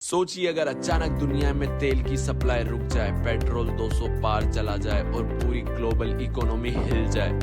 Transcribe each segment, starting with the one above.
सोचिए अगर अचानक दुनिया में तेल की सप्लाई रुक जाए, पेट्रोल 200 पार चला जाए और पूरी ग्लोबल इकोनॉमी हिल जाए।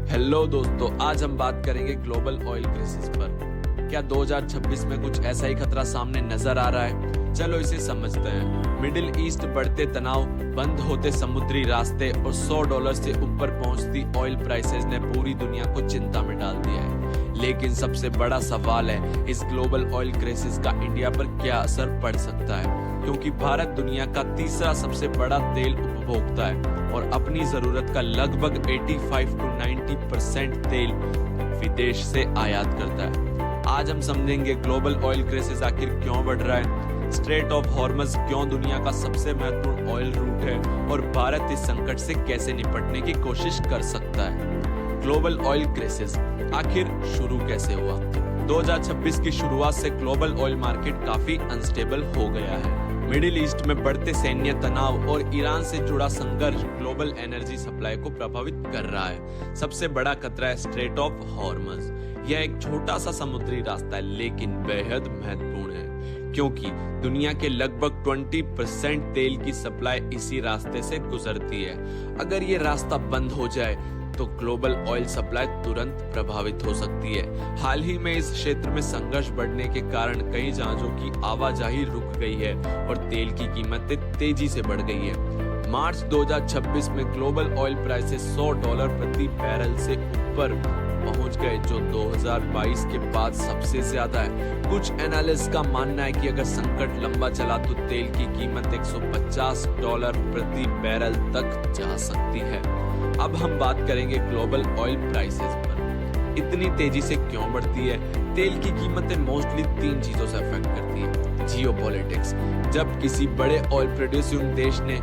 हेलो दोस्तों, आज हम बात करेंगे ग्लोबल ऑयल क्राइसिस पर। क्या 2026 में कुछ ऐसा ही खतरा सामने नजर आ रहा है? चलो इसे समझते हैं। मिडिल ईस्ट बढ़ते तनाव, बंद होते समुद्री रास्ते और $100 से ऊपर पहुंचती ऑयल प्राइसेस ने पूरी दुनिया को चिंता में डाल दिया है। लेकिन सबसे बड़ा सवाल है, इस ग्लोबल ऑयल क्राइसिस का इंडिया पर क्या असर पड़ सकता है? क्योंकि भारत दुनिया का तीसरा सबसे बड़ा तेल उपभोक्ता है और अपनी जरूरत का लगभग 85 to 90% तेल विदेश से आयात करता है। आज हम समझेंगे ग्लोबल ऑयल क्राइसिस आखिर क्यों बढ़ रहा है, स्ट्रेट ऑफ हॉर्मज क्यों दुनिया का सबसे महत्वपूर्ण ऑयल रूट है और भारत इस संकट से कैसे निपटने की कोशिश कर सकता है। ग्लोबल ऑयल क्राइसिस आखिर शुरू कैसे हुआ? 2026 की शुरुआत से ग्लोबल ऑयल मार्केट काफी अनस्टेबल हो गया है। मिडिल ईस्ट में बढ़ते सैन्य तनाव और ईरान से जुड़ा संघर्ष ग्लोबल एनर्जी सप्लाई को प्रभावित कर रहा है। सबसे बड़ा खतरा है स्ट्रेट ऑफ हॉर्मज। यह एक छोटा सा समुद्री रास्ता है, लेकिन बेहद महत्वपूर्ण है क्योंकि दुनिया के लगभग 20% तेल की सप्लाई इसी रास्ते से गुजरती है। अगर ये रास्ता बंद हो जाए तो ग्लोबल ऑयल सप्लाई तुरंत प्रभावित हो सकती है। हाल ही में इस क्षेत्र में संघर्ष बढ़ने के कारण कई जहाजों की आवाजाही रुक गई है और तेल की कीमतें तेजी से बढ़ गई है। मार्च 2026 में ग्लोबल ऑयल प्राइसेस $100 प्रति बैरल से ऊपर पहुंच गए, जो 2022 के बाद सबसे ज्यादा है। कुछ एनालिस्ट का मानना है कि अगर संकट लंबा चला तो तेल की कीमत $150 प्रति बैरल तक जा सकती है। अब हम बात करेंगे ग्लोबल ऑयल प्राइसेस पर। इतनी तेजी से क्यों बढ़ती है? तेल की कीमतें मोस्टली 3 चीजों से अफेक्ट करती है। जियोपॉलिटिक्स, जब किसी बड़े ऑयल प्रोड्यूसिंग देश ने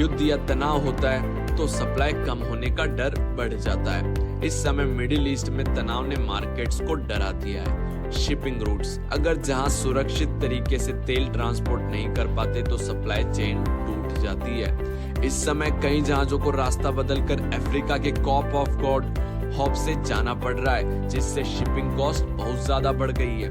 युद्ध या तनाव होता है तो सप्लाई कम होने का डर बढ़ जाता है। इस समय मिडिल ईस्ट में तनाव ने मार्केट्स को डरा दिया है। शिपिंग रूट्स, अगर जहां सुरक्षित तरीके से तेल ट्रांसपोर्ट नहीं कर पाते तो सप्लाई चेन टूट जाती है। इस समय कई जहाजों को रास्ता बदलकर अफ्रीका के कॉप ऑफ गॉड होप से जाना पड़ रहा है, जिससे शिपिंग कॉस्ट बहुत ज्यादा बढ़ गई है।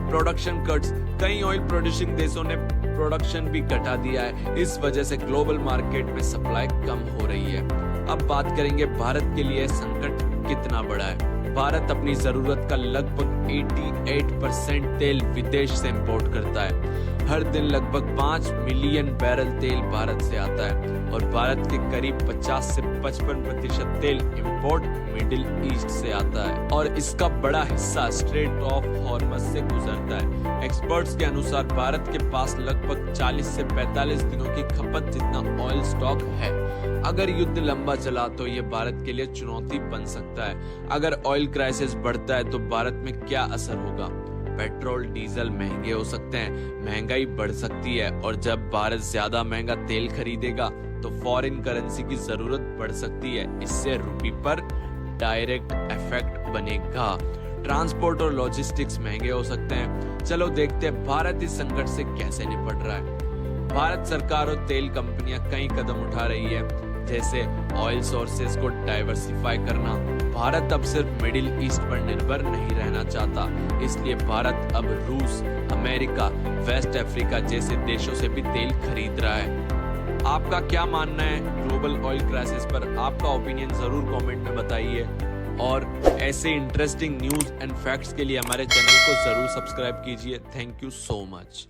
प्रोडक्शन कट्स, कई ऑयल प्रोड्यूसिंग देशों ने प्रोडक्शन भी घटा दिया है। इस वजह से ग्लोबल मार्केट में सप्लाई कम हो रही है। अब बात करेंगे भारत के लिए संकट कितना बड़ा है। भारत अपनी जरूरत का लगभग 88% तेल विदेश से इंपोर्ट करता है। हर दिन लगभग 5 मिलियन बैरल तेल भारत से आता है और भारत के करीब 50 से 55% तेल इंपोर्ट मिडिल ईस्ट से आता है और इसका बड़ा हिस्सा स्ट्रेट ऑफ हॉर्मज से गुजरता है। एक्सपर्ट्स के अनुसार भारत के पास लगभग 40 से 45 दिनों की खपत जितना ऑयल स्टॉक है। अगर युद्ध लंबा चला तो ये भारत के लिए चुनौती बन सकता है। अगर ऑयल क्राइसिस बढ़ता है तो भारत में क्या असर होगा? पेट्रोल डीजल महंगे हो सकते हैं, महंगाई बढ़ सकती है और जब भारत ज्यादा महंगा तेल खरीदेगा तो फॉरेन करेंसी की जरूरत बढ़ सकती है। इससे रुपये पर डायरेक्ट इफेक्ट बनेगा। ट्रांसपोर्ट और लॉजिस्टिक्स महंगे हो सकते हैं। चलो देखते हैं भारत इस संकट से कैसे निपट रहा है। भारत सरकार और तेल कंपनियां कई कदम उठा रही है, जैसे ऑयल सोर्सेज को डाइवर्सिफाई करना। भारत अब सिर्फ मिडिल ईस्ट पर निर्भर नहीं रहना चाहता, इसलिए भारत अब रूस, अमेरिका, वेस्ट अफ्रीका जैसे देशों से भी तेल खरीद रहा है। आपका क्या मानना है ग्लोबल ऑयल क्राइसिस पर? आपका ओपिनियन जरूर कमेंट में बताइए और ऐसे इंटरेस्टिंग न्यूज एंड फैक्ट्स के लिए हमारे चैनल को जरूर सब्सक्राइब कीजिए। Thank you so much.